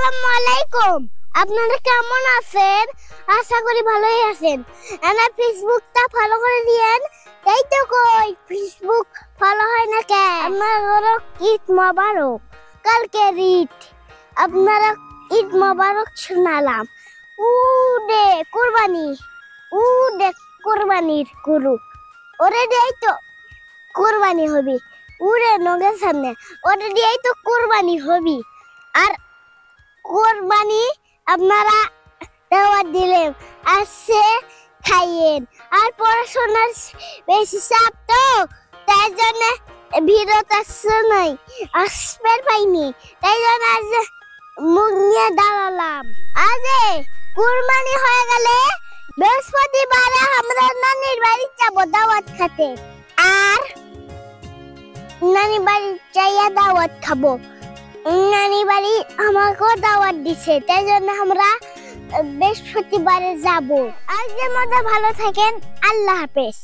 আসসালামু আলাইকুম। আপনারা কেমন আছেন? আশা করি ভালোই আছেন। আমার ফেসবুকটা ফলো করে দিয়েন। এই তো কই ফেসবুক ফলো হয় না কেন? আপনারা ঈদ মোবারক। কালকে ঈদ, আপনারা ঈদ মোবারক শোনালাম। উডে কুরবানি, উডে কুরবানির গরু ওরে দিয়েই তো কুরবানি হবি। উড়ে নগের সামনে ওরে দিয়েই তো কুরবানি হবি। আর কোরবানি আপনারা দাওয়াত দিলেন, আসছে খাইয়েন। আর পড়াশোনার বেশি চাপ তো, তাই জন্য ভিড়ত আসছে নাই, আসবার পাইনি, তাই জন্য আজ মুখ নিয়ে দাঁড়ালাম। আজ কুরবানি হয়ে গেলে বৃহস্পতিবারে আমরা নানির বাড়ি যাবো দাওয়াত খেতে। আর নানি বাড়ি যাইয়া দাওয়াত খাবো। নানি বাড়ি আমাকেও দাওয়াত দিছে, তাই জন্য আমরা বৃহস্পতিবারে যাব। আজকের মতো ভালো থাকেন। আল্লাহ হাফেজ।